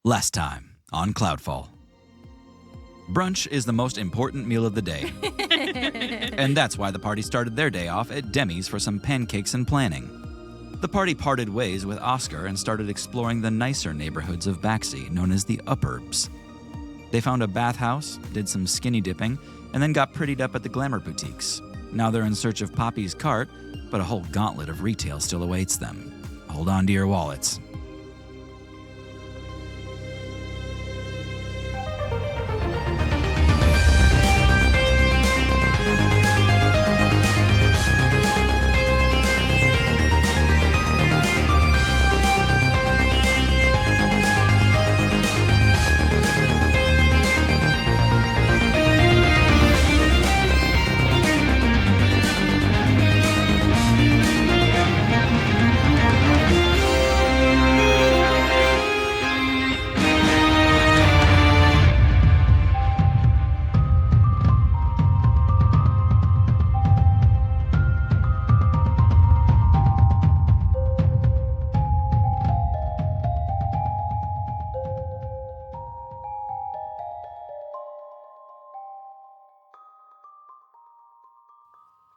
Last time on Cloudfall. Brunch is the most important meal of the day. And that's why the party started their day off at Demi's for some pancakes and planning. The party parted ways with Oscar and started exploring the nicer neighborhoods of Baxi, known as the Uperbs. They found a bathhouse, did some skinny dipping, and then got prettied up at the glamour boutiques. Now they're in search of Poppy's cart, but a whole gauntlet of retail still awaits them. Hold on to your wallets.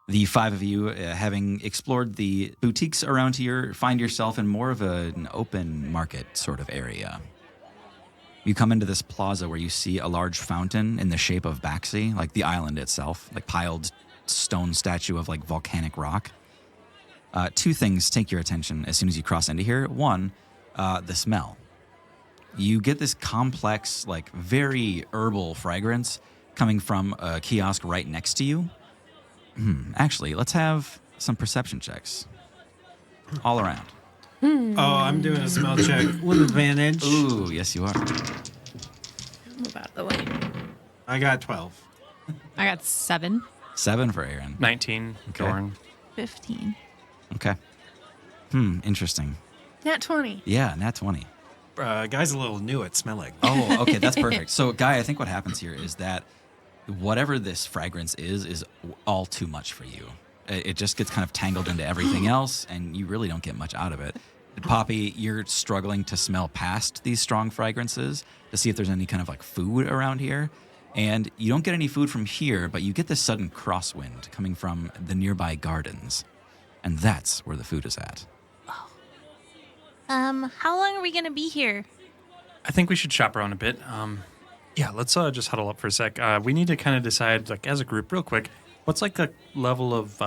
The five of you, having explored the boutiques around here, find yourself in more of an open market sort of area. You come into this plaza where you see a large fountain in the shape of Baxi, like the island itself, like piled stone statue of like volcanic rock. Two things take your attention as soon as you cross into here. One, the smell. You get this complex, like very herbal fragrance coming from a kiosk right next to you. Actually, let's have some perception checks. All around. Oh, I'm doing a smell check with advantage. Ooh, yes you are. Move out of the way. I got 12. I got 7. 7 for Aaron. 19, Okay. Doran. 15. Okay. Interesting. Nat 20. Yeah, nat 20. Guy's a little new at smelling. Oh, okay, that's perfect. So, Guy, I think what happens here is that whatever this fragrance is all too much for you. It just gets kind of tangled into everything else, and you really don't get much out of it. Poppy, you're struggling to smell past these strong fragrances to see if there's any kind of like food around here. And you don't get any food from here, but you get this sudden crosswind coming from the nearby gardens. And that's where the food is at. How long are we gonna be here? I think we should shop around a bit. Yeah, let's just huddle up for a sec. We need to kind of decide, like, as a group, real quick, what's like a level of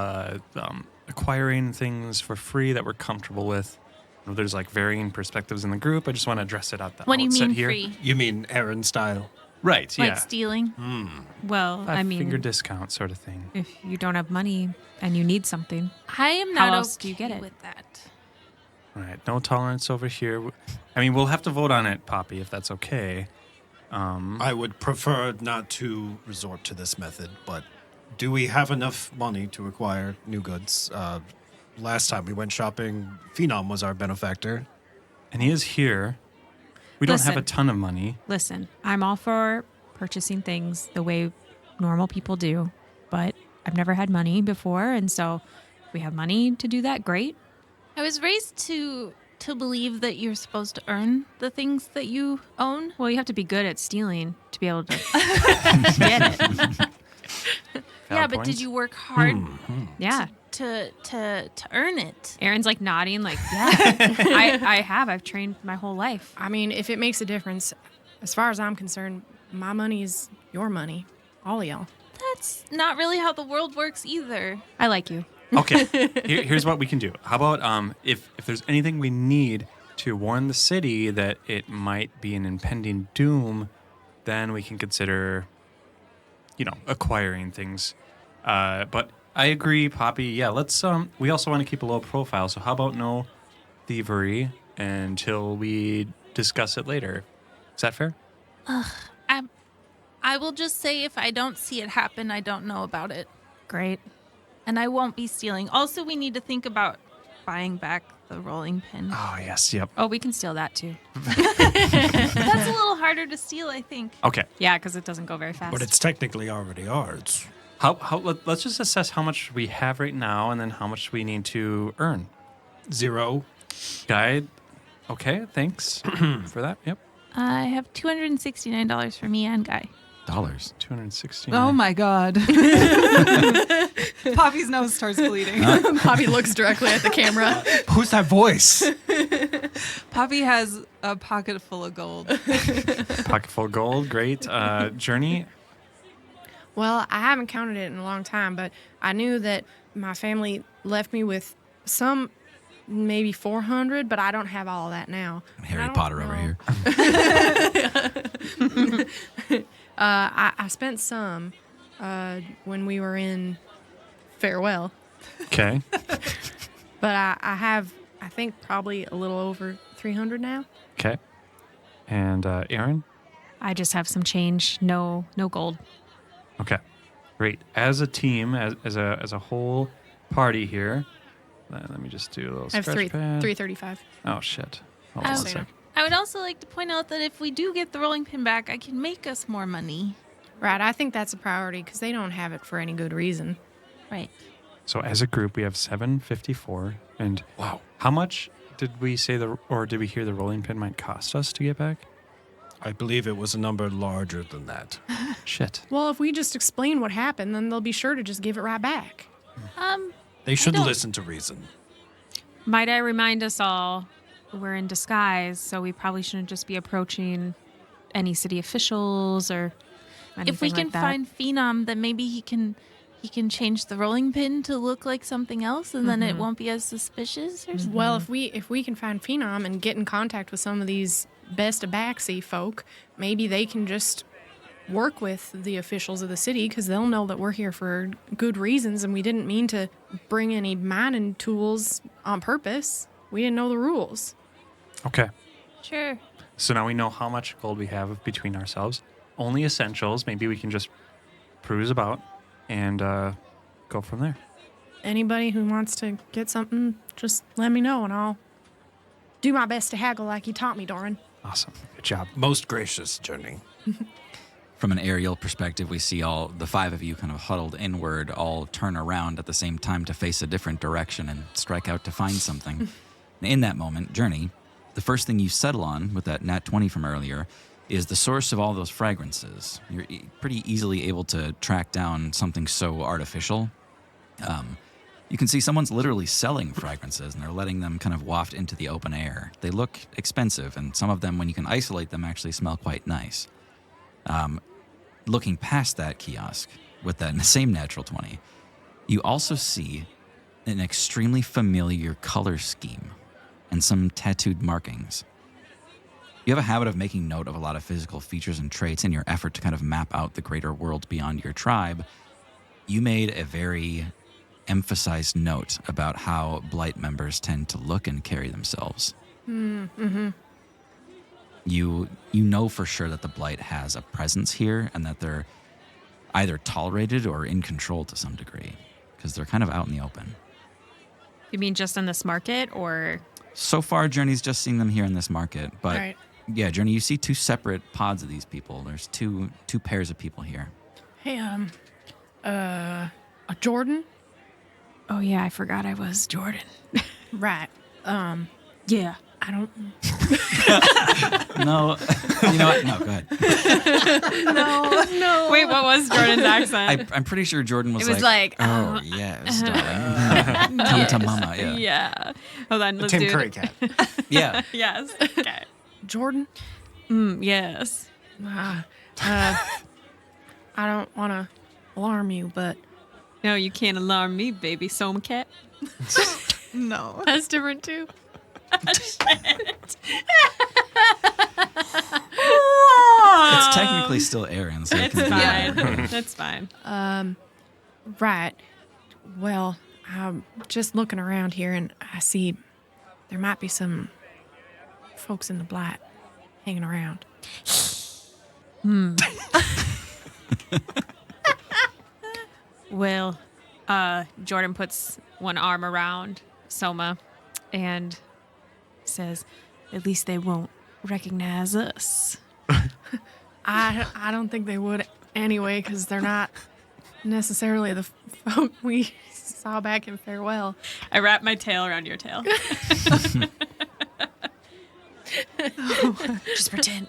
acquiring things for free that we're comfortable with. I know there's like varying perspectives in the group. I just want to address it at the What do you outset mean here. free? You mean Aaron style? Right? Like Yeah, stealing? Well, I mean, finger discount sort of thing. if you don't have money and you need something, I am How not else okay do you get it? with that. Right, no tolerance over here. I mean, we'll have to vote on it, Poppy, if that's okay. I would prefer not to resort to this method, but do we have enough money to acquire new goods? Last time we went shopping, Phenom was our benefactor. And he is here. We don't have a Listen. ton of money. listen, I'm all for purchasing things the way normal people do, but I've never had money before, and so if we have money to do that, great. I was raised to believe that you're supposed to earn the things that you own. Well, you have to be good at stealing to be able to get it. Yeah, but points. did you work hard Yeah. to earn it? Aaron's like nodding, like, yeah, I have. I've trained my whole life. I mean, if it makes a difference, as far as I'm concerned, my money is your money. All of y'all. That's not really how the world works either. I like you. Okay, here's what we can do. How about if there's anything we need to warn the city that it might be an impending doom, then we can consider, acquiring things. But I agree, Poppy. Yeah, let's. We also want to keep a low profile. So how about no thievery until we discuss it later? Is that fair? I will just say if I don't see it happen, I don't know about it. Great. And I won't be stealing. Also, we need to think about buying back the rolling pin. Oh yes, yep. Oh, we can steal that too. That's a little harder to steal, I think. Okay. Yeah, because it doesn't go very fast. But it's technically already ours. Let's just assess how much we have right now, and then how much we need to earn. 0. Guide. Okay, thanks for that. Yep. I have $269 for me and Guy. Dollars. 216. Oh my God. Poppy's nose starts bleeding. Poppy looks directly at the camera. Who's that voice? Poppy has a pocket full of gold. Pocket full of gold. Great. Journey. Well, I haven't counted it in a long time, but I knew that my family left me with some, maybe 400, but I don't have all of that now. Harry Potter over here. I spent some when we were in Farewell, Okay. but I have, I think, probably a little over 300 now. Okay. And Aaron? I just have some change. No gold. Okay. Great. As a team, as a whole party here, let me just do a little I have scratch pad. 335. Oh, shit. Hold on Oh. one sec. I would also like to point out that if we do get the rolling pin back, I can make us more money. Right, I think that's a priority because they don't have it for any good reason. Right. So as a group, we have 754. And wow, how much did we say did we hear the rolling pin might cost us to get back? I believe it was a number larger than that. Shit. Well, if we just explain what happened, then they'll be sure to just give it right back. They should don't- listen to reason. Might I remind us all, we're in disguise, so we probably shouldn't just be approaching any city officials or anything If we can like that. find Phenom, then maybe he can change the rolling pin to look like something else, and then it won't be as suspicious or something. Well, if we can find Phenom and get in contact with some of these best of Baxi folk, maybe they can just work with the officials of the city because they'll know that we're here for good reasons and we didn't mean to bring any mining tools on purpose. We didn't know the rules. Okay. Sure. So now we know how much gold we have between ourselves. Only essentials. Maybe we can just cruise about and go from there. Anybody who wants to get something, just let me know and I'll do my best to haggle like you taught me, Doran. Awesome. Good job. Most gracious, Journey. From an aerial perspective, we see all the five of you kind of huddled inward, all turn around at the same time to face a different direction and strike out to find something. In that moment, Journey, the first thing you settle on with that nat 20 from earlier is the source of all those fragrances. You're pretty easily able to track down something so artificial. You can see someone's literally selling fragrances and they're letting them kind of waft into the open air. They look expensive, and some of them, when you can isolate them, actually smell quite nice. Looking past that kiosk with that same natural 20, you also see an extremely familiar color scheme and some tattooed markings. You have a habit of making note of a lot of physical features and traits in your effort to kind of map out the greater world beyond your tribe. You made a very emphasized note about how Blight members tend to look and carry themselves. Mm-hmm. You know for sure that the Blight has a presence here and that they're either tolerated or in control to some degree because they're kind of out in the open. You mean just in this market or? So far, Journey's just seen them here in this market, but Right. yeah, Journey, you see two separate pods of these people. There's two pairs of people here. Hey, Jordan? Oh yeah, I forgot I was Jordan. Right. Yeah. I don't... No, you know what? No, go ahead. No. Wait, what was Jordan's accent? I'm pretty sure Jordan was It was like, oh, yes, darling. Come to mama, yeah. Yeah. Hold on, let's Tim do Curry it. cat. Yeah. Yes. Okay. Jordan? Yes. I don't want to alarm you, but... No, you can't alarm me, baby. Soma cat. No. That's different, too. It's technically still Aaron, so it It's can be fine. either. That's fine. Right. Well, I'm just looking around here, and I see there might be some folks in the Blight hanging around. Well, Jordan puts one arm around Soma and says, "At least they won't recognize us." I don't think they would anyway, because they're not necessarily the folk we saw back in Farewell. I wrap my tail around your tail. Just pretend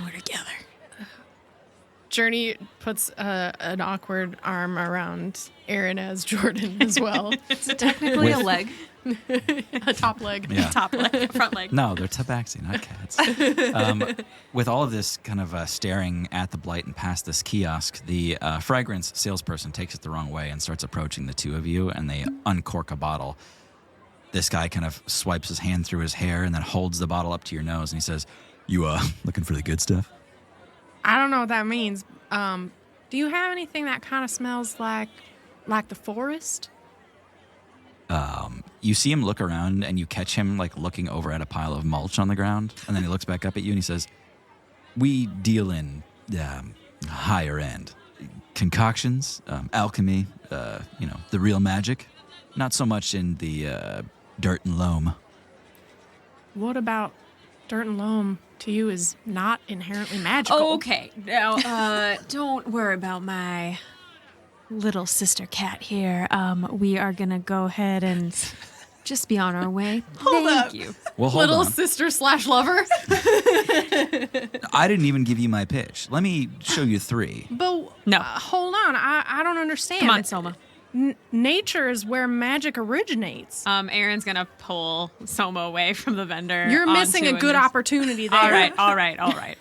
we're together. Journey puts an awkward arm around Aaron as Jordan as well. It's technically a leg. A top leg. Yeah. Top leg, front leg. No, they're tabaxi, not cats. With all of this kind of staring at the blight and past this kiosk, the fragrance salesperson takes it the wrong way and starts approaching the two of you, and they uncork a bottle. This guy kind of swipes his hand through his hair and then holds the bottle up to your nose, and he says, "You looking for the good stuff?" I don't know what that means. Do you have anything that kind of smells like the forest? You see him look around, and you catch him like looking over at a pile of mulch on the ground, and then he looks back up at you and he says, "We deal in higher end concoctions, alchemy, the real magic. Not so much in the dirt and loam." What about dirt and loam to you is not inherently magical? Oh, okay. Now, don't worry about my little sister cat here. We are gonna go ahead and just be on our way. Thank you. Well, hold Little on. sister / lover. I didn't even give you my pitch. Let me show you three. But No. hold on. I don't understand. Come on, Soma. Nature is where magic originates. Aaron's gonna pull Soma away from the vendor. You're missing a onto good an- opportunity there. All right.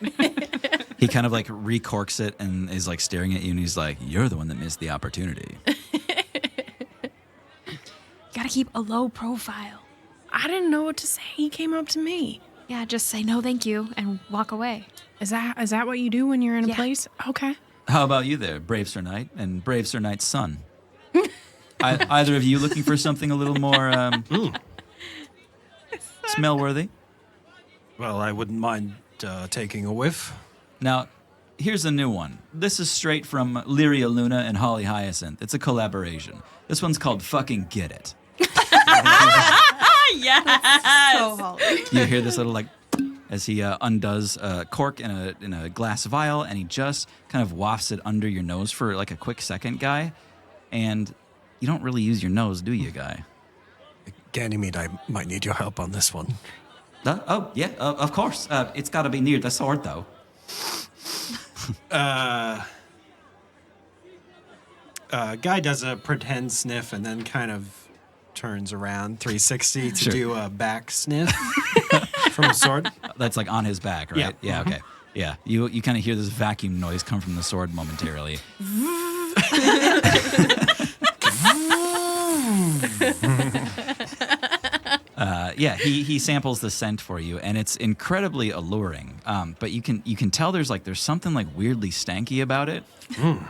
He kind of like recorks it and is like staring at you, and he's like, "You're the one that missed the opportunity." Gotta keep a low profile. I didn't know what to say. He came up to me. Yeah, just say no, thank you, and walk away. Is that what you do when you're in a Yeah. place? Okay. How about you there, Brave Sir Knight and Brave Sir Knight's son? Either of you looking for something a little more smell-worthy? Well, I wouldn't mind taking a whiff. Now, here's a new one. This is straight from Lyria Luna and Holly Hyacinth. It's a collaboration. This one's called Fucking Get It. So Holly. You hear this little like as he undoes a cork in a glass vial, and he just kind of wafts it under your nose for like a quick second, Guy. And you don't really use your nose, do you, Guy? Ganymede, I might need your help on this one. Of course. It's got to be near the sword, though. Guy does a pretend sniff and then kind of turns around 360 to Sure. do a back sniff from a sword. That's like on his back, right? Yeah. Okay. Yeah. You kind of hear this vacuum noise come from the sword momentarily. He samples the scent for you, and it's incredibly alluring. But you can tell there's something like weirdly stanky about it.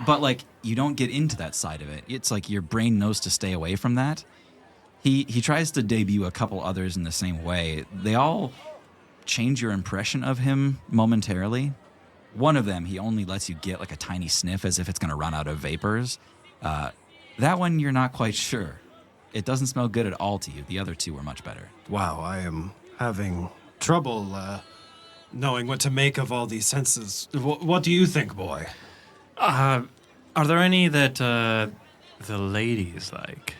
But like you don't get into that side of it. It's like your brain knows to stay away from that. He tries to debut a couple others in the same way. They all change your impression of him momentarily. One of them, he only lets you get like a tiny sniff as if it's going to run out of vapors. That one, you're not quite sure. It doesn't smell good at all to you. The other two were much better. Wow, I am having trouble knowing what to make of all these senses. What do you think, boy? Are there any that the ladies like?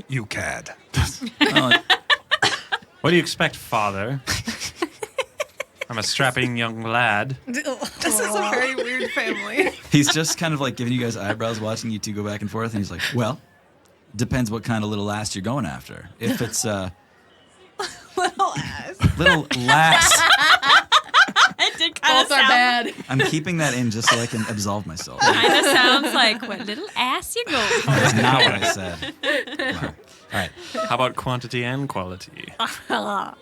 You cad. What do you expect, father? I'm a strapping young lad. This is a very weird family. He's just kind of like giving you guys eyebrows, watching you two go back and forth, and he's like, well, depends what kind of little ass you're going after. If it's Little ass. little lass, It did kind Both are bad. I'm keeping that in just so I can absolve myself. Kind of sounds like what little ass you go for. That's not what I said. Wow. All right. How about quantity and quality? Okay, fine.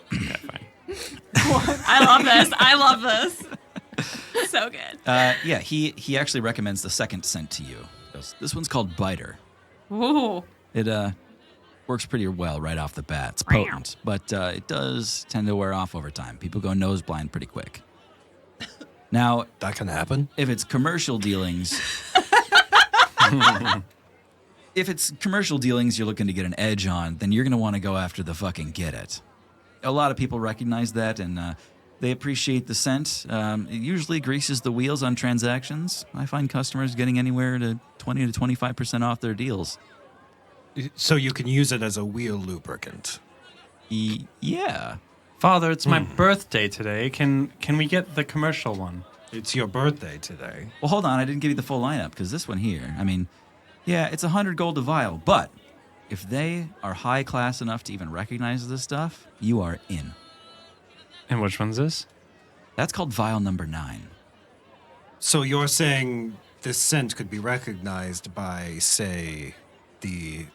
I love this. So good. He actually recommends the second scent to you. He goes, this one's called Biter. Ooh. It works pretty well right off the bat. It's potent, but it does tend to wear off over time. People go nose blind pretty quick. Now, That can happen. if it's commercial dealings, you're looking to get an edge on, then you're going to want to go after the fucking Get It. A lot of people recognize that, and they appreciate the scent. It usually greases the wheels on transactions. I find customers getting anywhere to 20 to 25% off their deals. So you can use it as a wheel lubricant. Yeah, Father, it's my birthday today. Can we get the commercial one? It's your birthday today. Well, hold on. I didn't give you the full lineup because this one here, I mean, yeah, it's 100 gold a vial, but if they are high class enough to even recognize this stuff, you are in. And which one's this? That's called vial number 9. So you're saying this scent could be recognized by, say, the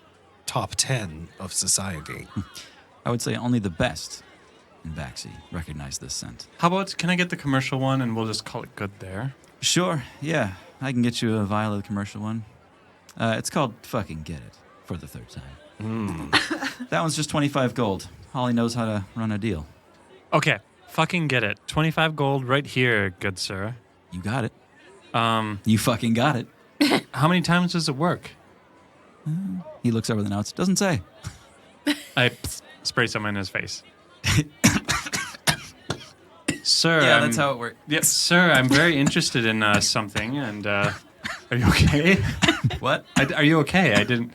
top 10 of society? I would say only the best in Baxi recognize this scent. How about, can I get the commercial one and we'll just call it good there? Sure, yeah. I can get you a vial of the commercial one. It's called Fucking Get It for the 3rd time. That one's just 25 gold. Holly knows how to run a deal. Okay, fucking get it. 25 gold right here, good sir. You got it. You fucking got it. How many times does it work? He looks over the notes. Doesn't say. I spray some in his face. Sir, Yeah, that's how it works. Yes, sir, I'm very interested in something, and are you okay? What? Are you okay? Did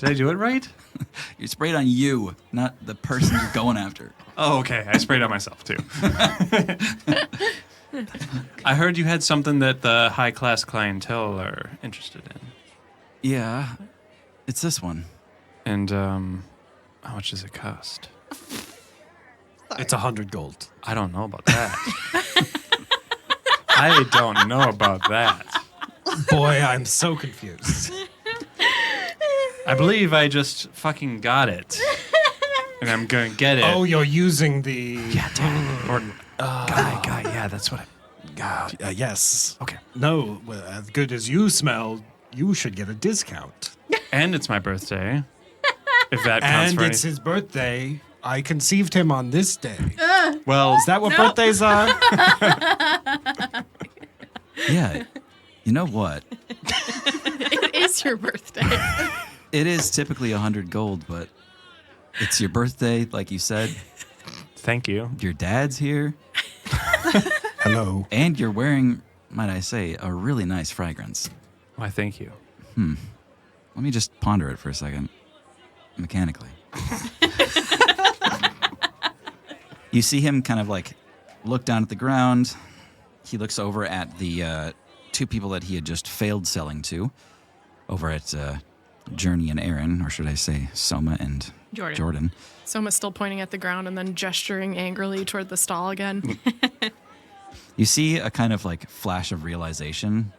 I do it right? You sprayed on you, not the person you're going after. Oh, okay. I sprayed on myself, too. I heard you had something that the high-class clientele are interested in. Yeah, it's this one. And how much does it cost? It's 100 gold. I don't know about that. I don't know about that. Boy, I'm so confused. I believe I just fucking got it. And I'm going to get it. Oh, you're using the... yeah, Dad. Or guy, yeah, that's what I... yes. Okay. No, well, as good as you smell, you should get a discount. And it's my birthday. If that counts And for it's anything. his birthday. I conceived him on this day. Well, Is that what birthdays are? Yeah. You know what? It is your birthday. It is typically 100 gold, but it's your birthday, like you said. thank you. Your dad's here, Hello. and you're wearing, might I say, a really nice fragrance. Why, thank you. Let me just ponder it for a second, mechanically. You see him kind of like look down at the ground. He looks over at the 2 people that he had just failed selling to, over at Journey and Aaron, or should I say Soma and Jordan. Soma's still pointing at the ground and then gesturing angrily toward the stall again. You see a kind of like flash of realization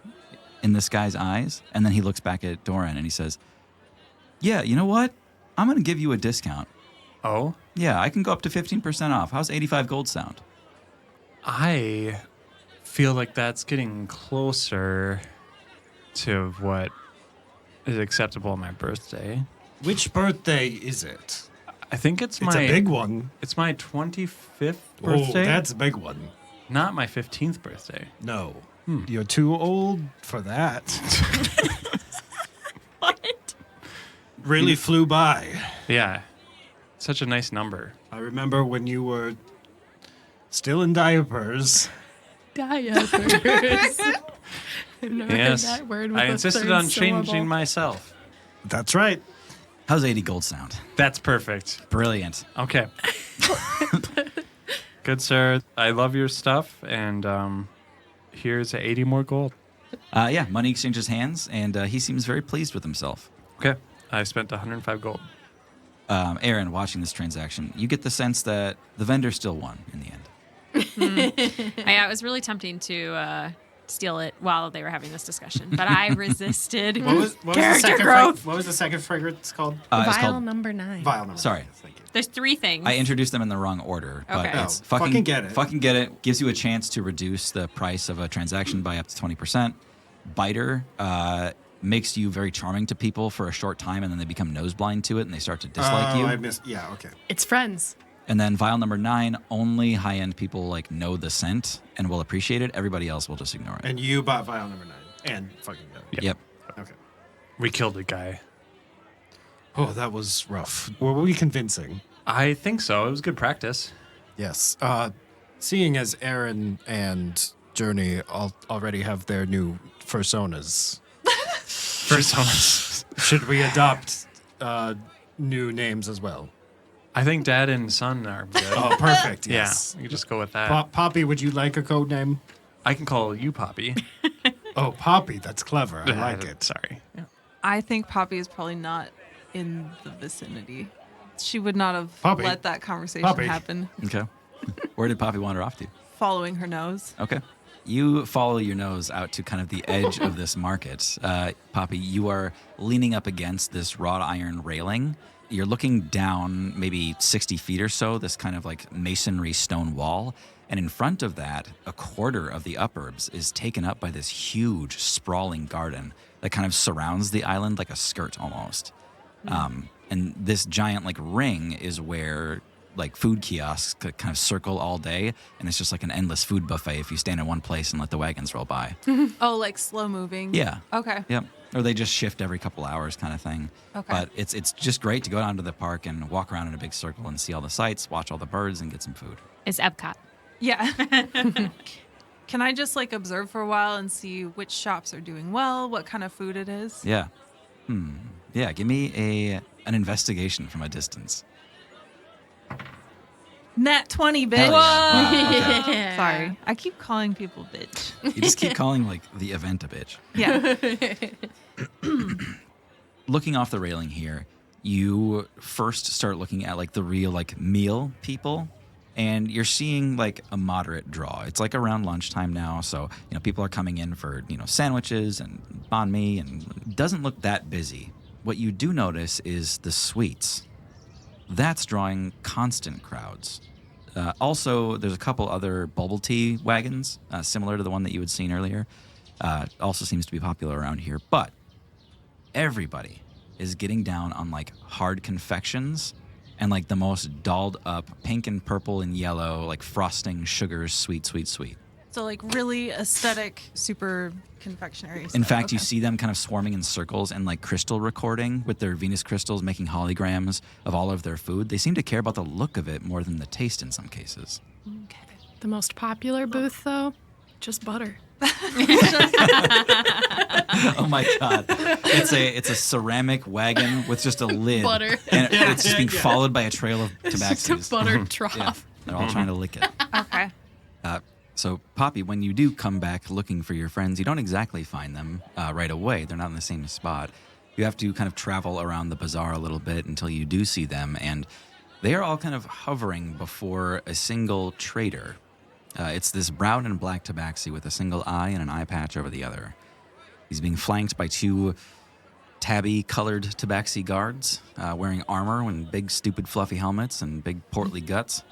in this guy's eyes, and then he looks back at Doran and he says, yeah, you know what? I'm going to give you a discount. Oh? Yeah, I can go up to 15% off. How's 85 gold sound? I feel like that's getting closer to what is acceptable on my birthday. Which birthday is it? I think it's It's a big one. It's my 25th Oh, birthday. that's a big one. Not my 15th birthday. No. You're too old for that. What? Really flew by. Yeah. Such a nice number. I remember when you were still in diapers. Diapers. I've never heard Yes. that word with I a insisted third on syllable. changing myself. That's right. How's 80 gold sound? That's perfect. Brilliant. Okay. Good, sir. I love your stuff, and here's 80 more gold. Yeah, money exchanges hands, and he seems very pleased with himself. Okay. I spent 105 gold. Aaron, watching this transaction, you get the sense that the vendor still won in the end. Yeah, it was really tempting to steal it while they were having this discussion, but I resisted. Character growth. What was the second fragrance called? It's Vial called, number 9. Vial number. Sorry. Thank you. There's 3 things. I introduced them in the wrong order, but Okay. it's Oh, fucking get it. Fucking get it. Gives you a chance to reduce the price of a transaction by up to 20%. Biter makes you very charming to people for a short time, and then they become nose blind to it, and they start to dislike you. I missed. Yeah, okay. It's friends. And then vial number 9, only high-end people like know the scent and will appreciate it. Everybody else will just ignore it. And you bought vial number 9. And fucking get it. Yep. Okay. We killed a guy. Oh, that was rough. Were we convincing? I think so. It was good practice. Yes. Seeing as Aaron and Journey already have their new personas, First time. should we adopt new names as well? I think Dad and Son are good. Oh, perfect. Yeah, Yes. you just go with that. Poppy, would you like a code name? I can call you Poppy. Oh, Poppy. That's clever. I like it. Sorry. Yeah. I think Poppy is probably not in the vicinity. She would not have Poppy. let that conversation Poppy. happen. Okay. Where did Poppy wander off to? Following her nose. Okay. You follow your nose out to kind of the edge of this market. Poppy, you are leaning up against this wrought iron railing. You're looking down maybe 60 feet or so, this kind of like masonry stone wall. And in front of that, a quarter of the upperbs is taken up by this huge, sprawling garden that kind of surrounds the island like a skirt almost. And this giant like ring is where like food kiosks could kind of circle all day, and it's just like an endless food buffet if you stand in one place and let the wagons roll by. Oh, like slow moving. Yeah. Okay. Yep. Or they just shift every couple hours kind of thing. Okay. But it's just great to go down to the park and walk around in a big circle and see all the sights, watch all the birds, and get some food. It's Epcot. Yeah. Can I just like observe for a while and see which shops are doing well, what kind of food it is? Yeah. Yeah, give me an investigation from a distance. Nat 20, bitch. Hell yeah. Wow, okay. Sorry. I keep calling people bitch. You just keep calling like the event a bitch. Yeah. Looking off the railing here, you first start looking at like the real like meal people, and you're seeing like a moderate draw. It's like around lunchtime now, so people are coming in for sandwiches and banh mi, and it doesn't look that busy. What you do notice is the sweets. That's drawing constant crowds. Also, there's a couple other bubble tea wagons, similar to the one that you had seen earlier. Also seems to be popular around here. But everybody is getting down on like hard confections and like the most dolled up pink and purple and yellow, like frosting, sugars, sweet, sweet, sweet. So like really aesthetic, super confectionery stuff. In fact, you Okay. see them kind of swarming in circles and like crystal recording with their Venus crystals, making holograms of all of their food. They seem to care about the look of it more than the taste in some cases. The most popular booth, though, just butter. Oh my God. It's a ceramic wagon with just a lid. Butter. And it's just being followed by a trail of It's tobaccos. a butter trough. Yeah, they're all trying to lick it. Okay. So, Poppy, when you do come back looking for your friends, you don't exactly find them right away. They're not in the same spot. You have to kind of travel around the bazaar a little bit until you do see them, and they are all kind of hovering before a single trader. It's this brown and black tabaxi with a single eye and an eye patch over the other. He's being flanked by two tabby-colored tabaxi guards wearing armor and big, stupid, fluffy helmets and big, portly guts.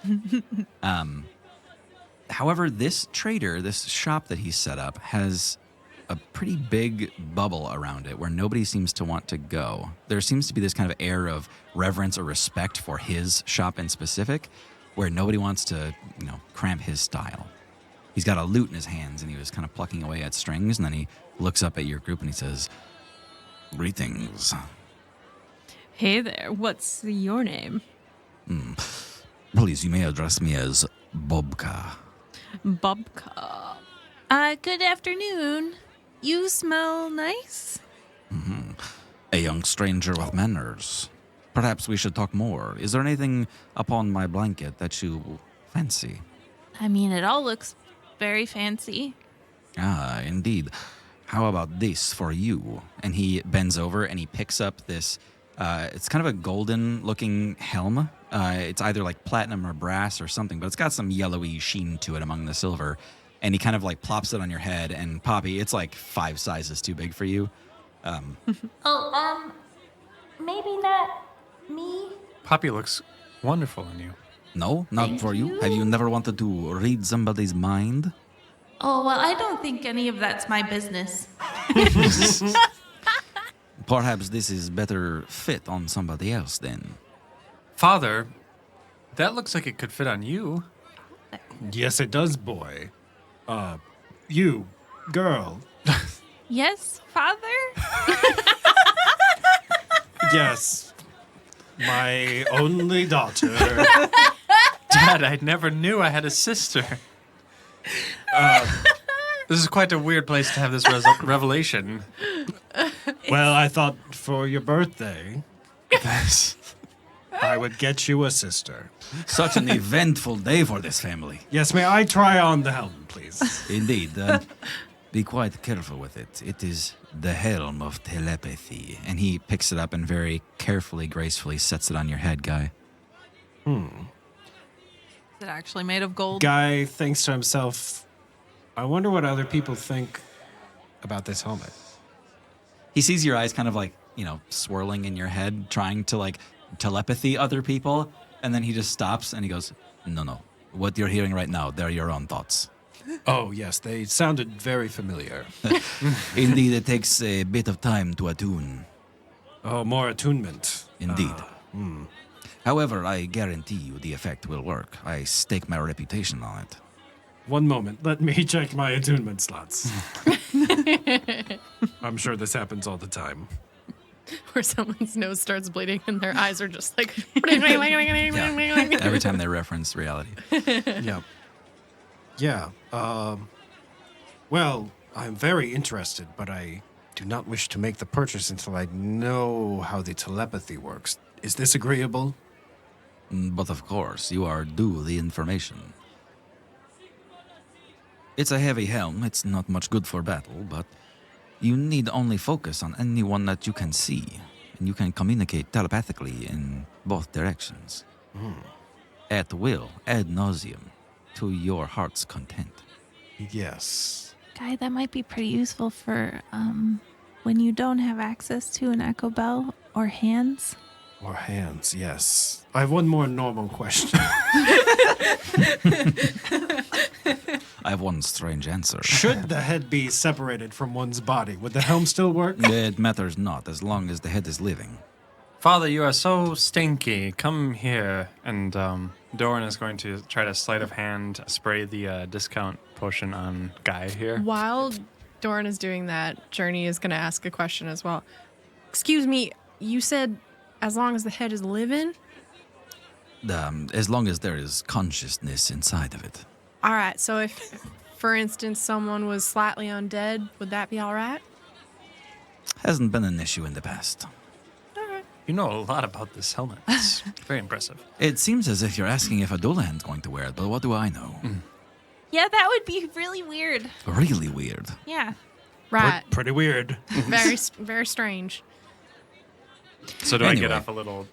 However, this trader, this shop that he's set up, has a pretty big bubble around it where nobody seems to want to go. There seems to be this kind of air of reverence or respect for his shop in specific, where nobody wants to, cramp his style. He's got a lute in his hands, and he was kind of plucking away at strings, and then he looks up at your group and he says, "Greetings. Hey there, what's your name? Please, you may address me as Bobka." Bobka. Good afternoon. You smell nice. A young stranger with manners. Perhaps we should talk more. Is there anything upon my blanket that you fancy? I mean, it all looks very fancy. Ah, indeed. How about this for you? And he bends over and he picks up this, it's kind of a golden-looking helm. It's either like platinum or brass or something, but it's got some yellowy sheen to it among the silver. And he kind of like plops it on your head, and Poppy, it's like 5 sizes too big for you. Maybe not me. Poppy looks wonderful on you. No, not Thank for you. you. Have you never wanted to read somebody's mind? Oh, well, I don't think any of that's my business. Perhaps this is better fit on somebody else then. Father, that looks like it could fit on you. Yes, it does, boy. You, girl. Yes, Father? Yes. My only daughter. Dad, I never knew I had a sister. This is quite a weird place to have this revelation. Well, I thought for your birthday. Yes. I would get you a sister. Such an eventful day for this family. Yes, may I try on the helm, please? Indeed. Be quite careful with it. It is the helm of telepathy. And he picks it up and very carefully, gracefully sets it on your head, Guy. Is it actually made of gold? Guy thinks to himself, I wonder what other people think about this helmet. He sees your eyes kind of like, swirling in your head, trying to like telepathy other people. And then he just stops and he goes, No. What you're hearing right now, they're your own thoughts. Oh, yes, they sounded very familiar. Indeed, it takes a bit of time to attune. Oh, more attunement. Indeed. However, I guarantee you the effect will work. I stake my reputation on it. One moment, let me check my attunement slots. I'm sure this happens all the time. Where someone's nose starts bleeding and their eyes are just like. Every time they reference reality. Yeah. Well, I'm very interested, but I do not wish to make the purchase until I know how the telepathy works. Is this agreeable? But of course, you are due the information. It's a heavy helm. It's not much good for battle, but you need only focus on anyone that you can see, and you can communicate telepathically in both directions. At will, ad nauseum, to your heart's content. Yes. Guy, that might be pretty useful for when you don't have access to an echo bell or hands. Or hands, yes. I have one more normal question. I have one strange answer. Should the head be separated from one's body, would the helm still work? It matters not, as long as the head is living. Father, you are so stinky. Come here. And Doran is going to try to sleight of hand spray the discount potion on Guy here. While Doran is doing that, Journey is going to ask a question as well. Excuse me, you said as long as the head is living? As long as there is consciousness inside of it. All right, so if, for instance, someone was slightly undead, would that be all right? Hasn't been an issue in the past. You know a lot about this helmet. It's very impressive. It seems as if you're asking if a Dolan's going to wear it, but what do I know? Yeah, that would be really weird. Really weird. Yeah. Right. Pretty weird. Very, very strange. So do I Anyway. get off a little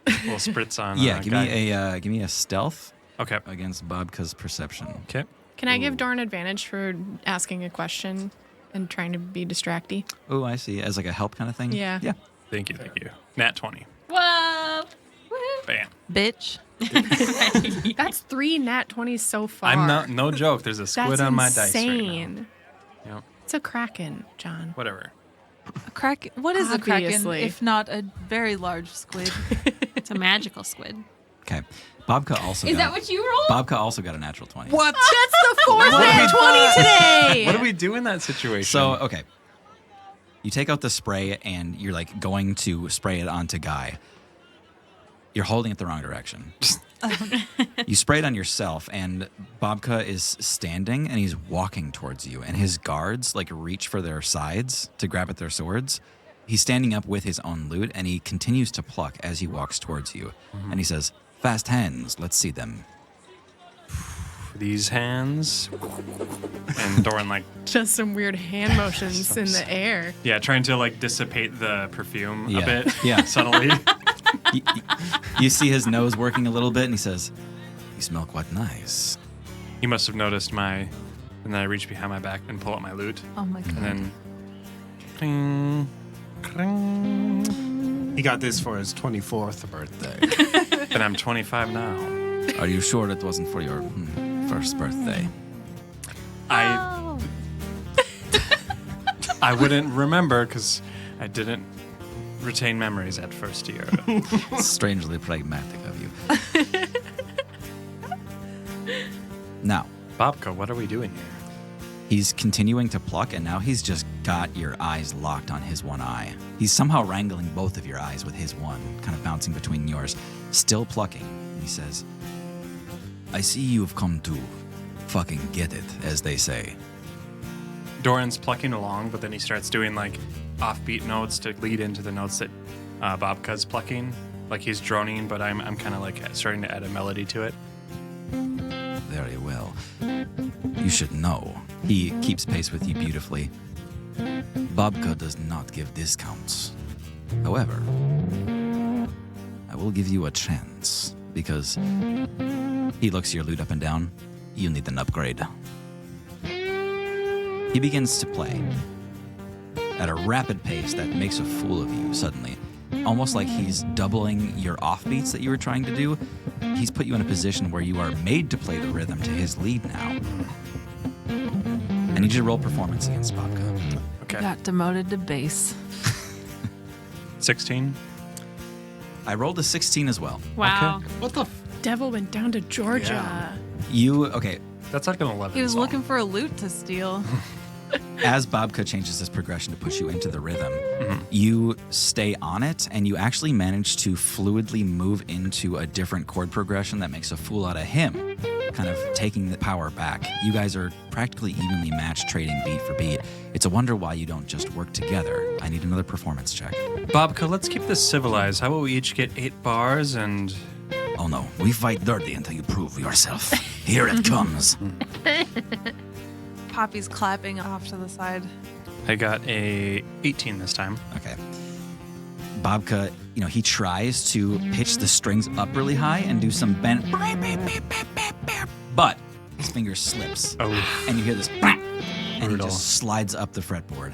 spritz on Yeah, Guy? give me a stealth Okay. against Bobka's perception. Okay. Can I give Doran advantage for asking a question and trying to be distracty? Oh, I see. As like a help kind of thing? Yeah. Yeah. Thank you. Nat 20. Whoa. Bam. Bitch. That's 3 nat 20s so far. I'm not, no joke. There's a squid That's on my dice right insane. now. Yep. It's a kraken, John. Whatever. A kraken. What is a kraken Obviously. if not a very large squid? It's a magical squid. Okay. Bobka also Is got that what you rolled? Bobka also got a natural 20. What? That's the 4th nat 20 today. What do we do in that situation? So, okay. You take out the spray and you're like going to spray it onto Guy. You're holding it the wrong direction. You spray it on yourself, and Bobka is standing and he's walking towards you, and his guards like reach for their sides to grab at their swords. He's standing up with his own loot, and he continues to pluck as he walks towards you. And he says, "Fast hands, let's see them." these hands. And Doran Just some weird hand motions in the air. yeah, trying to dissipate the perfume Yeah. a bit. Yeah. Subtly. You see his nose working a little bit, and he says, "You smell quite nice." He must have noticed my. And then I reach behind my back and pull out my loot. Oh my god. And then. Cling, cling. He got this for his 24th birthday. And I'm 25 now. Are you sure it wasn't for your first birthday? Oh. I wouldn't remember because I didn't retain memories at first year. Strangely pragmatic of you. Now, Bobka, what are we doing here? he's continuing to pluck, and now he's just got your eyes locked on his one eye. He's somehow wrangling both of your eyes with his one, kind of bouncing between yours, still plucking. He says, "I see you've come to fucking get it, as they say." Doran's plucking along, but then he starts doing offbeat notes to lead into the notes that Bobka's plucking. Like he's droning, but I'm kind of like starting to add a melody to it. Very well. You should know. He keeps pace with you beautifully. Babka does not give discounts. However, I will give you a chance because he looks your loot up and down. You need an upgrade. He begins to play at a rapid pace that makes a fool of you suddenly. Almost like he's doubling your offbeats that you were trying to do. He's put you in a position where you are made to play the rhythm to his lead now. I need you to roll performance against Babka. Okay. Got demoted to bass. 16. I rolled a 16 as well. Wow. What the? Devil went down to Georgia. Yeah. Okay, That's like an 11. He was song. looking for a loot to steal. as Babka changes this progression to push you into the rhythm, you stay on it and you actually manage to fluidly move into a different chord progression that makes a fool out of him, kind of taking the power back. You guys are practically evenly matched, trading beat for beat. It's a wonder why you don't just work together. I need another performance check. Babka, let's keep this civilized. How about we each get 8 bars and... Oh no, we fight dirty until you prove yourself. Here it comes. Poppy's clapping off to the side. I got a 18 this time. Okay. Babka, he tries to pitch the strings up really high and do some bend, but his finger slips. Oh. And you hear this, and he Brutal. just slides up the fretboard.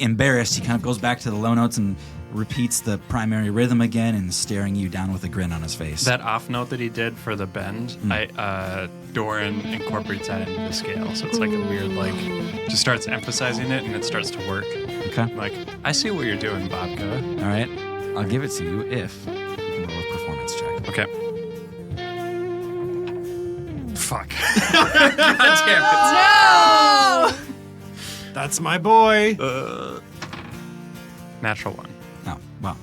Embarrassed, he kind of goes back to the low notes and repeats the primary rhythm again and staring you down with a grin on his face. That off note that he did for the bend, Doran incorporates that into the scale. So it's like a weird, just starts emphasizing it and it starts to work. Okay. Like, I see what you're doing, Babka. All right. I'll give it to you if you can roll a performance check. Okay. Fuck. That's my boy. Natural 1. Oh, wow.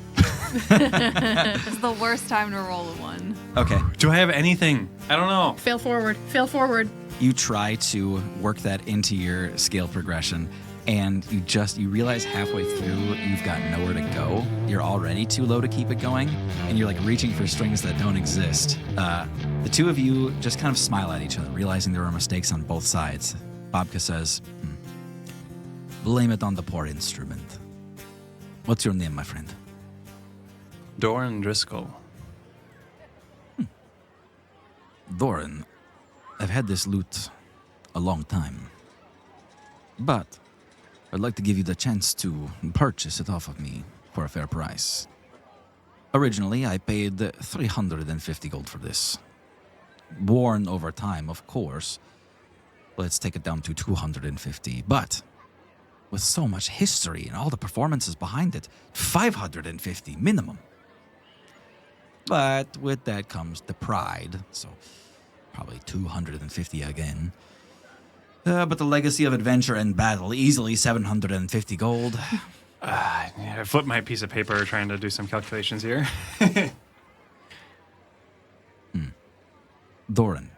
It's the worst time to roll a 1. Okay. Do I have anything? I don't know. Fail forward. Fail forward. You try to work that into your scale progression, and you realize halfway through you've got nowhere to go. You're already too low to keep it going, and you're like reaching for strings that don't exist. The two of you just kind of smile at each other, realizing there were mistakes on both sides. Babka says, blame it on the poor instrument. What's your name, my friend? Doran Driscoll. Doran, I've had this loot a long time, but I'd like to give you the chance to purchase it off of me for a fair price. Originally, I paid 350 gold for this. Worn over time, of course. Let's take it down to 250, but with so much history and all the performances behind it, 550 minimum. But with that comes the pride, so probably 250 again. But the legacy of adventure and battle, easily 750 gold. I flipped my piece of paper trying to do some calculations here. Doran,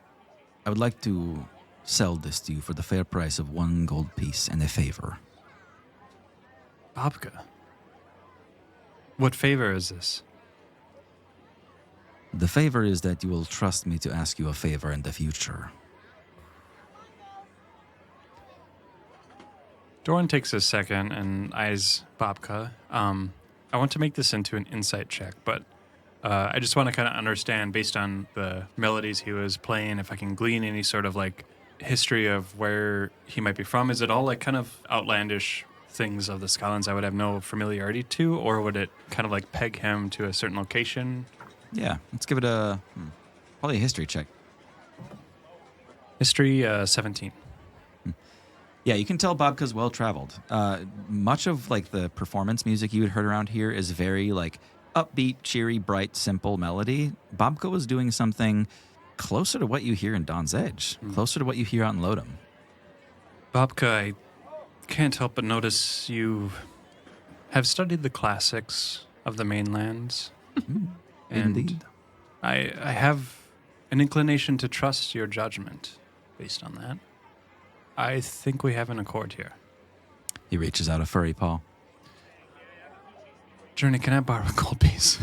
I would like to sell this to you for the fair price of 1 gold piece and a favor. Babka. What favor is this? The favor is that you will trust me to ask you a favor in the future. Doran takes a second and eyes Babka. I want to make this into an insight check, but I just want to kind of understand, based on the melodies he was playing, if I can glean any sort of history of where he might be from. Is it all kind of outlandish things of the Skylands I would have no familiarity to, or would it kind of peg him to a certain location? Yeah, let's give it probably a history check. History 17. Yeah, you can tell Babka's well-traveled. Much of the performance music you had heard around here is very upbeat, cheery, bright, simple melody. Babka was doing something closer to what you hear in Dawn's Edge, closer to what you hear out in Lodom. Babka, I can't help but notice you have studied the classics of the mainlands. And Indeed. I have an inclination to trust your judgment based on that. I think we have an accord here. He reaches out a furry paw. Journey, can I borrow a gold piece?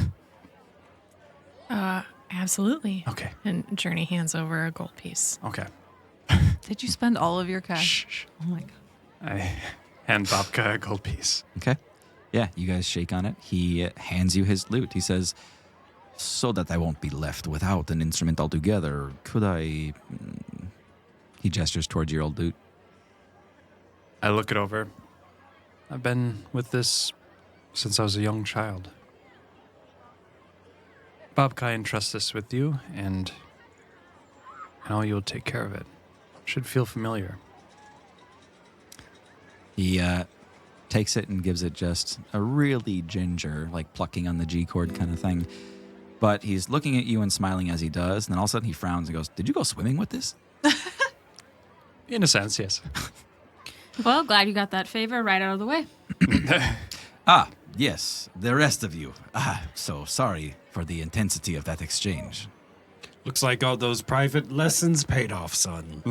Absolutely. Okay. And Journey hands over a gold piece. Okay. Did you spend all of your cash? Shh. Oh my god. I hand Babka a gold piece. Okay. Yeah, you guys shake on it. He hands you his lute. He says, so that I won't be left without an instrument altogether, could I... He gestures towards your old lute. I look it over. I've been with this since I was a young child. Babka entrusts this with you, and I know you'll take care of it. Should feel familiar. He takes it and gives it just a really ginger, like plucking on the G chord kind of thing. But he's looking at you and smiling as he does, and then all of a sudden he frowns and goes, did you go swimming with this? In a sense, yes. Well, glad you got that favor right out of the way. Ah, yes, the rest of you. So sorry for the intensity of that exchange. Looks like all those private lessons paid off, son.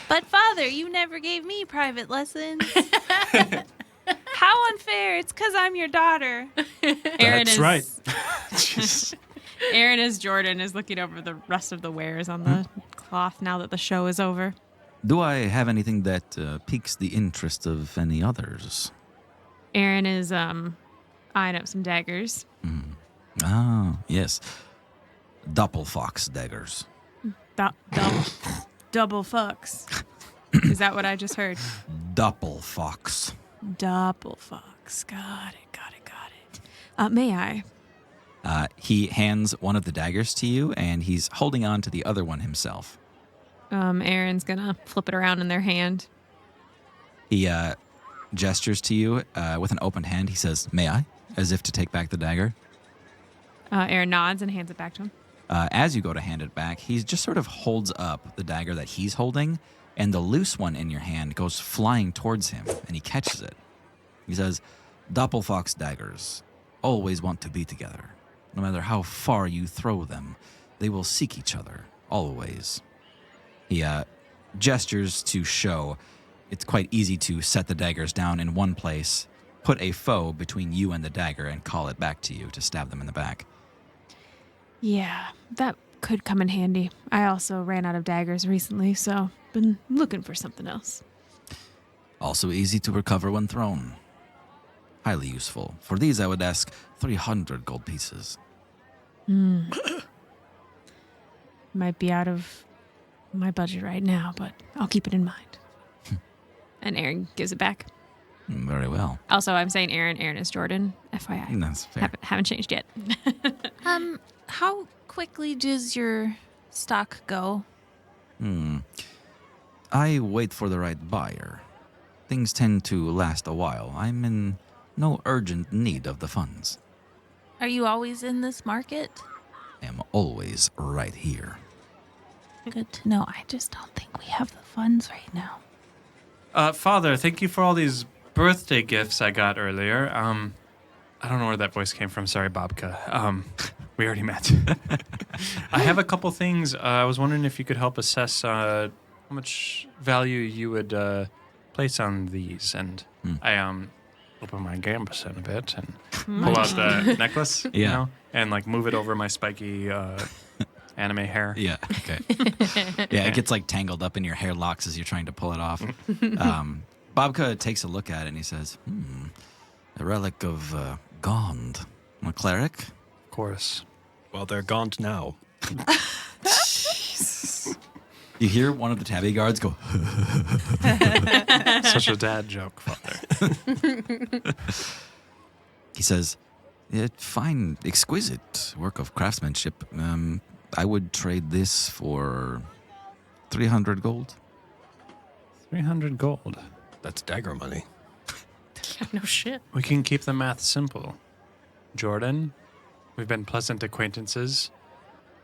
But father, you never gave me private lessons. How unfair. It's because I'm your daughter. That's right. Aaron, as Jordan, is looking over the rest of the wares on the cloth now that the show is over. Do I have anything that piques the interest of any others? Aaron is eyeing up some daggers. Ah, yes. Doppelfox daggers. Double fucks. Is that what I just heard? Doppelfox. Doppelfox. Got it. May I? He hands one of the daggers to you, and he's holding on to the other one himself. Aaron's gonna flip it around in their hand. He gestures to you with an open hand. He says, may I? As if to take back the dagger. Aaron nods and hands it back to him. As you go to hand it back, he just sort of holds up the dagger that he's holding, and the loose one in your hand goes flying towards him, and he catches it. He says, Doppelfox daggers always want to be together. No matter how far you throw them, they will seek each other, always. He gestures to show it's quite easy to set the daggers down in one place, put a foe between you and the dagger, and call it back to you to stab them in the back. Yeah, that could come in handy. I also ran out of daggers recently, so been looking for something else. Also easy to recover when thrown. Highly useful. For these, I would ask 300 gold pieces. Might be out of my budget right now, but I'll keep it in mind. And Aaron gives it back. Very well. Also, I'm saying Aaron. Aaron is Jordan. FYI. That's fair. Haven't changed yet. How quickly does your stock go? I wait for the right buyer. Things tend to last a while. I'm in no urgent need of the funds. Are you always in this market? I am always right here. Good to know. I just don't think we have the funds right now. Father, thank you for all these birthday gifts I got earlier. I don't know where that voice came from. Sorry, Babka. We already met. I have a couple things. I was wondering if you could help assess how much value you would place on these. And I open my gambeson a bit and pull out the necklace, you Yeah. know, and like move it over my spiky anime hair. Yeah, okay. Yeah, it gets like tangled up in your hair locks as you're trying to pull it off. Babka takes a look at it and he says, a relic of Gond. A cleric? Of course. Well, they're gone now. You hear one of the tabby guards go, Such a dad joke, Father. he says, fine, exquisite work of craftsmanship. I would trade this for 300 gold. 300 gold. That's dagger money. Yeah, no shit. We can keep the math simple. Jordan, we've been pleasant acquaintances.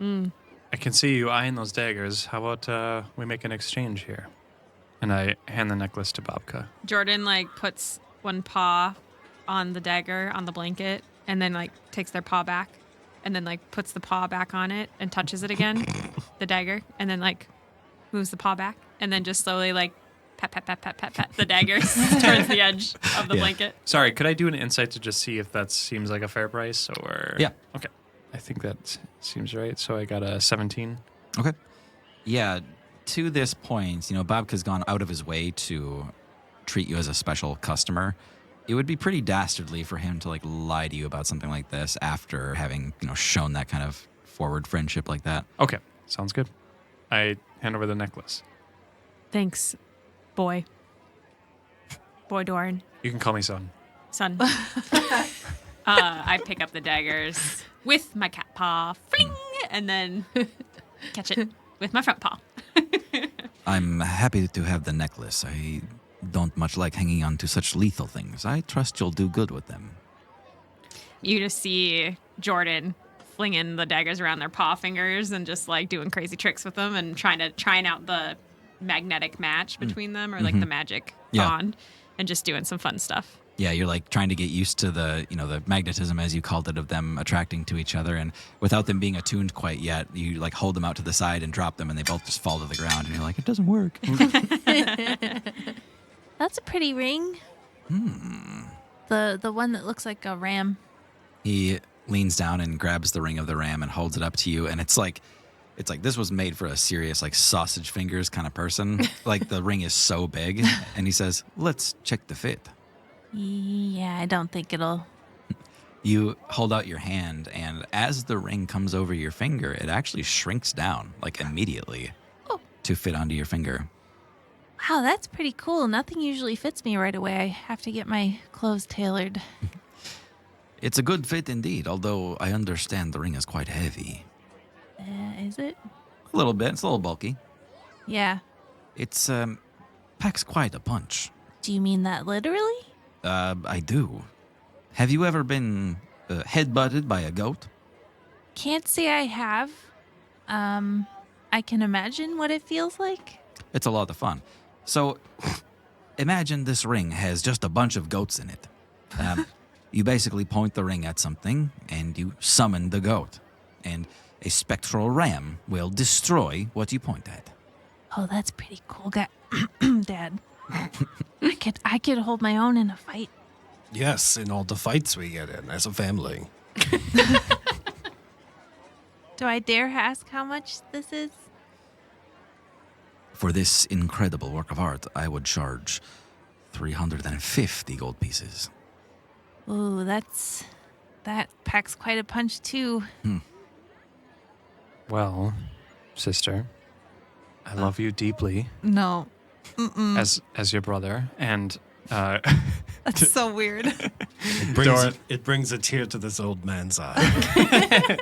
I can see you eyeing those daggers. How about we make an exchange here? And I hand the necklace to Babka. Jordan puts one paw on the dagger on the blanket, and then takes their paw back, and then puts the paw back on it and touches it again, the dagger, and then moves the paw back, and then just slowly pat, pat, pat, pat, pat, pat the daggers towards the edge of the blanket. Sorry, could I do an insight to just see if that seems like a fair price or? Yeah. Okay. I think that seems right. So I got a 17. Okay. Yeah, to this point, Babka's gone out of his way to treat you as a special customer. It would be pretty dastardly for him to lie to you about something like this after having, shown that kind of forward friendship like that. Okay, sounds good. I hand over the necklace. Thanks, boy. Boy Doran. You can call me son. Son. I pick up the daggers with my cat paw, fling, and then catch it with my front paw. I'm happy to have the necklace. I don't much like hanging on to such lethal things. I trust you'll do good with them. You just see Jordan flinging the daggers around their paw fingers and just doing crazy tricks with them and trying out the magnetic match between them or the magic bond and just doing some fun stuff. Yeah, you're trying to get used to the magnetism, as you called it, of them attracting to each other. And without them being attuned quite yet, you hold them out to the side and drop them and they both just fall to the ground. And you're like, it doesn't work. That's a pretty ring. The one that looks like a ram. He leans down and grabs the ring of the ram and holds it up to you. And it's like this was made for a serious sausage fingers kind of person. The ring is so big. And he says, let's check the fit. Yeah, I don't think it'll. You hold out your hand, and as the ring comes over your finger, it actually shrinks down, immediately, to fit onto your finger. Wow, that's pretty cool. Nothing usually fits me right away. I have to get my clothes tailored. It's a good fit indeed, although I understand the ring is quite heavy. Is it? A little bit. It's a little bulky. Yeah. It's, packs quite a punch. Do you mean that literally? I do. Have you ever been headbutted by a goat? Can't say I have. I can imagine what it feels like. It's a lot of fun. So, imagine this ring has just a bunch of goats in it. You basically point the ring at something, and you summon the goat. And a spectral ram will destroy what you point at. Oh, that's pretty cool, Dad. I could hold my own in a fight. Yes, in all the fights we get in as a family. Do I dare ask how much this is? For this incredible work of art, I would charge 350 gold pieces. Ooh, that packs quite a punch too. Well, sister, I love you deeply No. as your brother, and That's so weird. It brings a tear to this old man's eye.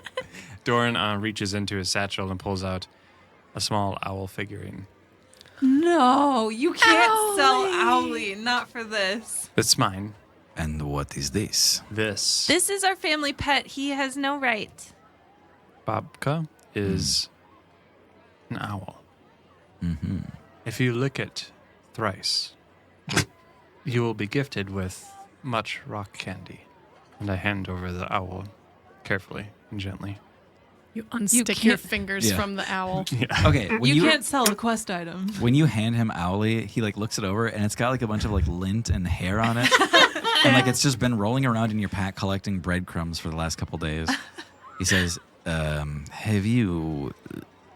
Doran reaches into his satchel and pulls out a small owl figurine. No, you can't sell Owly. Not for this. It's mine. And what is this? This This is our family pet. He has no right. babka is an owl. Mm-hmm. If you lick it thrice, you will be gifted with much rock candy. And I hand over the owl carefully and gently. You unstick your can't- fingers Yeah. from the owl. Okay, when You can't sell a quest item. when you hand him Owly, he looks it over and it's got a bunch of lint and hair on it. And it's just been rolling around in your pack collecting breadcrumbs for the last couple days. He says, have you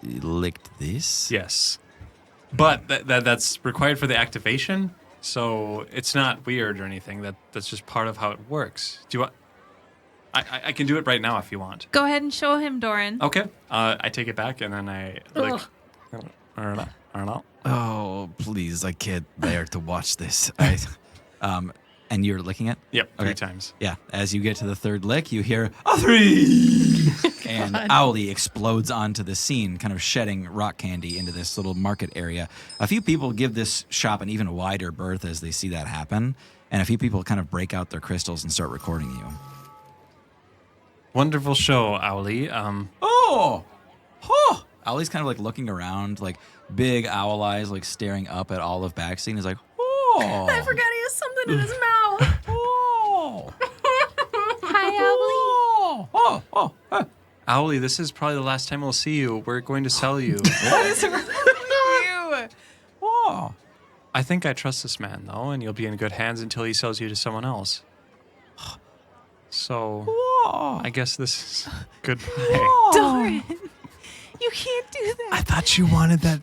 licked this? Yes. But that's required for the activation, so it's not weird or anything. That's just part of how it works. Do you want... I can do it right now if you want. Go ahead and show him, Doran. Okay. I take it back and then I lick... Oh, please, I can't bear to watch this. And you're licking it? Yep, Okay. 3 times. Yeah, as you get to the third lick, you hear a 3, and Owly explodes onto the scene, kind of shedding rock candy into this little market area. A few people give this shop an even wider berth as they see that happen, and a few people kind of break out their crystals and start recording you. Wonderful show, Owly. Owly's kind of looking around, big owl eyes, staring up at all of Baxi, and he's like, oh. I forgot he has something in his mouth. Oh. Hi, Owly. Owly, this is probably the last time we'll see you. We're going to sell you. What is wrong with you? Oh. I think I trust this man, though, and you'll be in good hands until he sells you to someone else. So, I guess this is goodbye. Doran, you can't do that. I thought you wanted that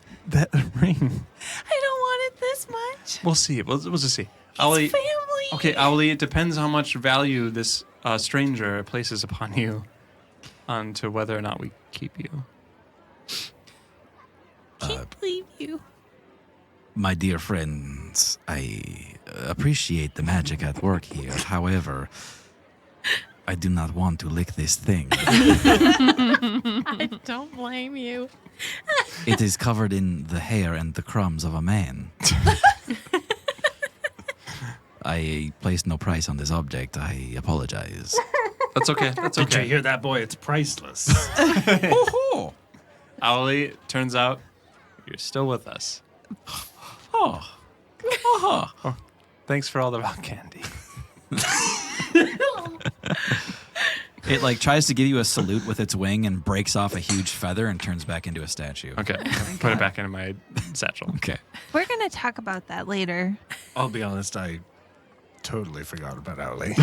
ring. I don't want it this much. We'll see. We'll just see. It's family. Okay, Owlie, it depends how much value this stranger places upon you onto whether or not we keep you. Can't believe you. My dear friends, I appreciate the magic at work here. However, I do not want to lick this thing. I don't blame you. It is covered in the hair and the crumbs of a man. I placed no price on this object. I apologize. That's okay. That's Did you okay. hear that, boy? It's priceless. Owlie, turns out you're still with us. Thanks for all the rock candy. It like tries to give you a salute with its wing and breaks off a huge feather and turns back into a statue. Okay, put it back into my satchel. Okay. We're going to talk about that later. I'll be honest, I totally forgot about Owlie.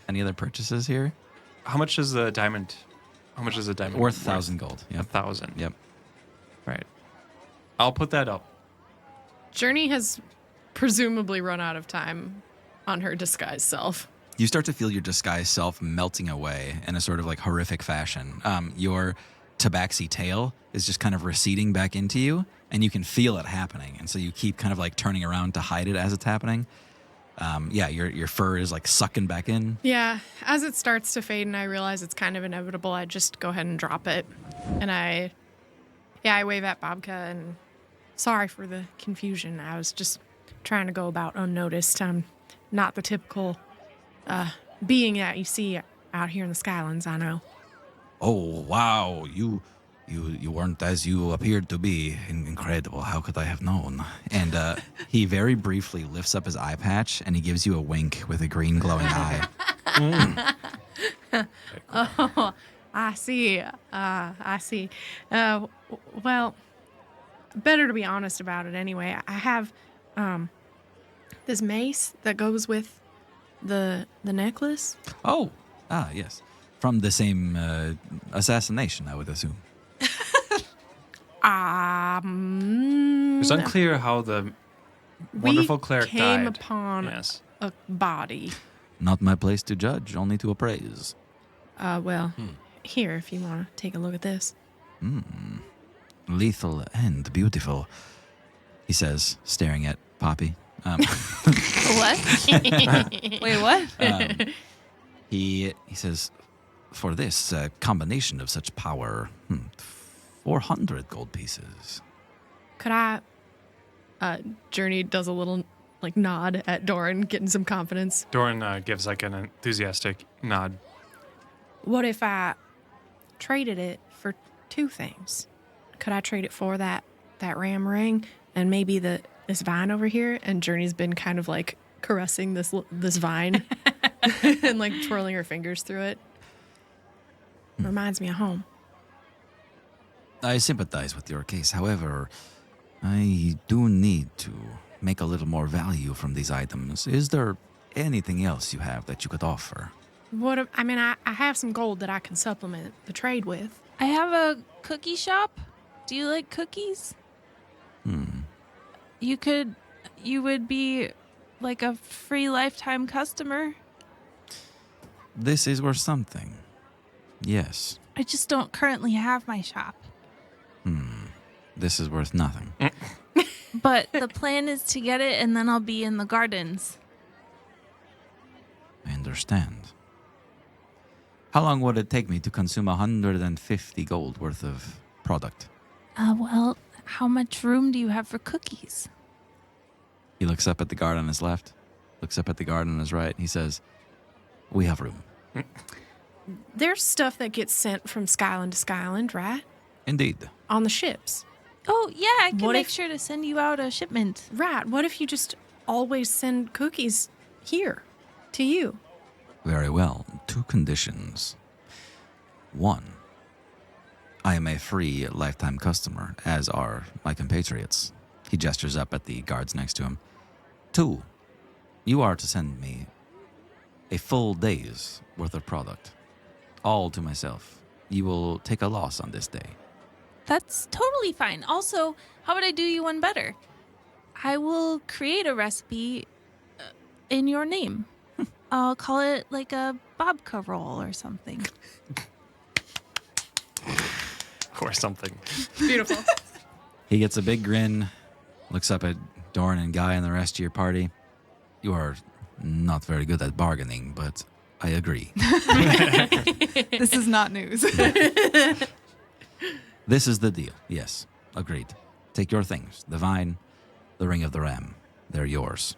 Any other purchases here? How much is the diamond? How much is a diamond? Worth 1,000 gold. Yep. 1,000. Yep. Right. I'll put that up. Journey has presumably run out of time on her disguised self. You start to feel your disguised self melting away in a sort of like horrific fashion. Your tabaxi tail is just kind of receding back into you, and you can feel it happening. And so you keep kind of like turning around to hide it as it's happening. Your fur is like sucking back in. Yeah, as it starts to fade and I realize it's kind of inevitable, I just go ahead and drop it. And I wave at Bobka and sorry for the confusion. I was just trying to go about unnoticed. I'm not the typical being that you see out here in the Skylands, I know. Oh, wow. You weren't as you appeared to be. Incredible. How could I have known? And he very briefly lifts up his eye patch and he gives you a wink with a green glowing eye. Oh, I see. I see. Well, better to be honest about it anyway. I have this mace that goes with the necklace. Oh, yes. From the same assassination, I would assume. It's unclear how the wonderful cleric came died. upon Yes. a body. Not my place to judge, only to appraise. Here, if you want to take a look at this. Lethal and beautiful, he says, staring at Poppy. What? Wait, what? He says, for this combination of such power, 400 gold pieces. Could I? Journey does a little nod at Doran, getting some confidence. Doran gives like an enthusiastic nod. What if I traded it for two things? Could I trade it for that ram ring and maybe this vine over here? And Journey's been kind of like caressing this vine and like twirling her fingers through it. Reminds me of home. I sympathize with your case. However, I do need to make a little more value from these items. Is there anything else you have that you could offer? I have some gold that I can supplement the trade with. I have a cookie shop. Do you like cookies? You would be like a free lifetime customer. This is worth something. Yes. I just don't currently have my shop. This is worth nothing. But the plan is to get it and then I'll be in the gardens. I understand. How long would it take me to consume 150 gold worth of product? Well, how much room do you have for cookies? He looks up at the guard on his left, looks up at the guard on his right. He says, we have room. There's stuff that gets sent from Skyland to Skyland, right? Indeed. On the ships. Oh, yeah, I can What make if- sure to send you out a shipment. Right. What if you just always send cookies here to you? Very well. 2 conditions. 1, I am a free lifetime customer, as are my compatriots. He gestures up at the guards next to him. 2, you are to send me a full day's worth of product, all to myself. You will take a loss on this day. That's totally fine. Also, how would I do you one better? I will create a recipe in your name. I'll call it like a babka roll or something. Or something. Beautiful. He gets a big grin, looks up at Doran and Guy and the rest of your party. You are not very good at bargaining, but I agree. This is not news. This is the deal. Yes, agreed. Take your things. The vine, the ring of the ram. They're yours.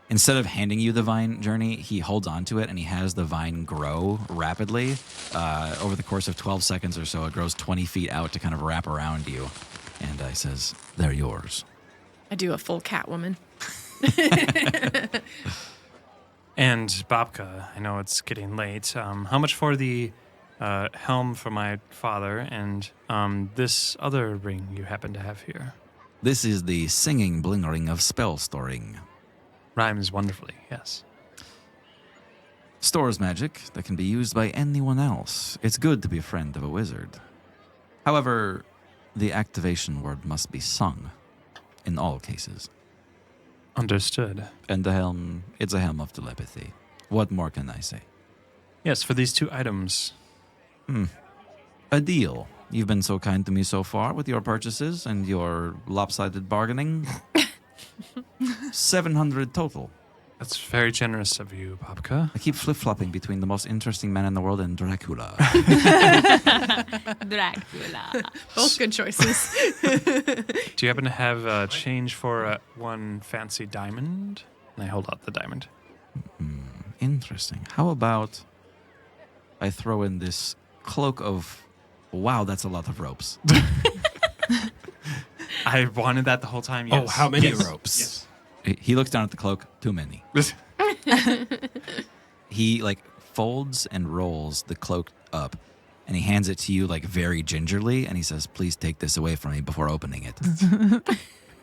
Instead of handing you the vine, Journey, he holds onto it and he has the vine grow rapidly. Over the course of 12 seconds or so, it grows 20 feet out to kind of wrap around you. And he says, they're yours. I do a full Catwoman. And Babka, I know it's getting late. How much for the helm for my father and this other ring you happen to have here? This is the singing bling ring of spell storing. Rhymes wonderfully, yes. Stores magic that can be used by anyone else. It's good to be a friend of a wizard. However, the activation word must be sung in all cases. Understood. And the helm, it's a helm of telepathy. What more can I say? Yes, for these 2 items. A deal. You've been so kind to me so far with your purchases and your lopsided bargaining. 700 total. That's very generous of you, Babka. I keep flip-flopping between the most interesting man in the world and Dracula. Dracula. Both good choices. Do you happen to have change for 1 fancy diamond? And I hold out the diamond. Interesting. How about I throw in this cloak of... Wow, that's a lot of ropes. I wanted that the whole time, yes. Oh, how many Yes. ropes? Yes. He looks down at the cloak. Too many. He folds and rolls the cloak up, and he hands it to you very gingerly, and he says, "Please take this away from me before opening it."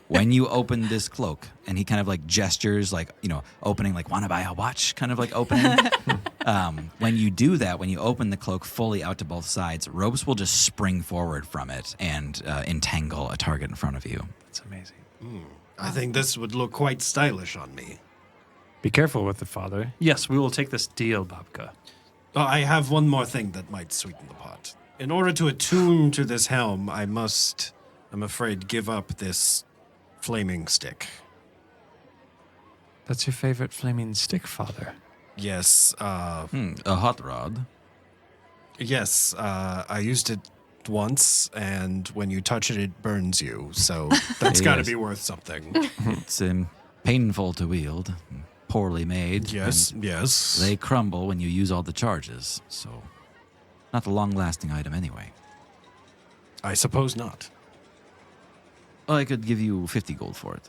When you open this cloak, and he kind of gestures, opening, wanna buy a watch, kind of opening. When you do that, when you open the cloak fully out to both sides, ropes will just spring forward from it and entangle a target in front of you. That's amazing. I think this would look quite stylish on me. Be careful with it, Father. Yes, we will take this deal, Babka. Oh, I have one more thing that might sweeten the pot. In order to attune to this helm, I must, I'm afraid, give up this flaming stick. That's your favorite flaming stick, Father. Yes, A hot rod. yes, I used it once, and when you touch it, it burns you. So that's got to Yes. be worth something. It's painful to wield, poorly made. Yes, and yes. they crumble when you use all the charges, so not a long-lasting item anyway. I suppose not. I could give you 50 gold for it.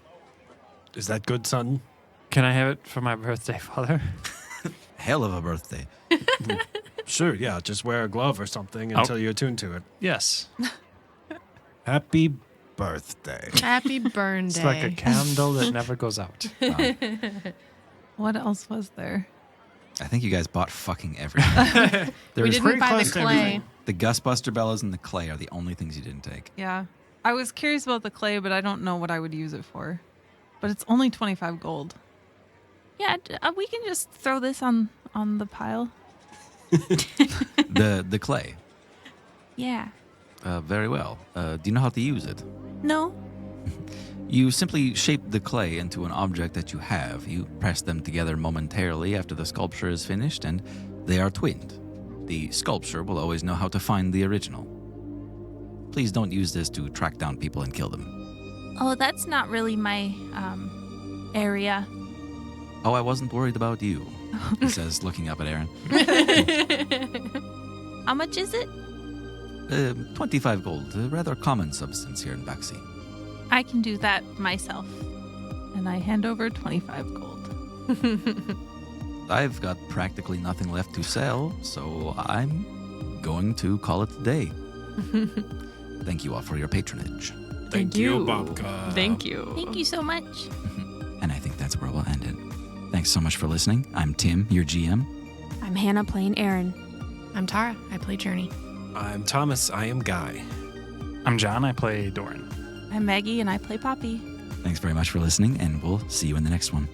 Is that good, son? Can I have it for my birthday, Father? Hell of a birthday. Sure, yeah. Just wear a glove or something until you attune to it. Yes. Happy birthday. Happy burn day. It's like a candle that never goes out. What else was there? I think you guys bought fucking everything. We There's didn't buy the close to clay. everything. the Gustbuster bellows and the clay are the only things you didn't take. Yeah. I was curious about the clay, but I don't know what I would use it for. But it's only 25 gold. Yeah, we can just throw this on the pile. The clay. Yeah. Very well. Do you know how to use it? No? You simply shape the clay into an object that you have. You press them together momentarily after the sculpture is finished, and they are twinned. The sculpture will always know how to find the original. Please don't use this to track down people and kill them. Oh, that's not really my area. Oh, I wasn't worried about you, he says, looking up at Aaron. How much is it? 25 gold, a rather common substance here in Baxi. I can do that myself. And I hand over 25 gold. I've got practically nothing left to sell, so I'm going to call it a day. Thank you all for your patronage. Thank you, Babka. Thank you. Thank you so much. And I think that's where we'll end it. Thanks so much for listening. I'm Tim, your GM. I'm Hannah playing Aaron. I'm Tara. I play Journey. I'm Thomas. I am Guy. I'm John. I play Doran. I'm Maggie, and I play Poppy. Thanks very much for listening, and we'll see you in the next one.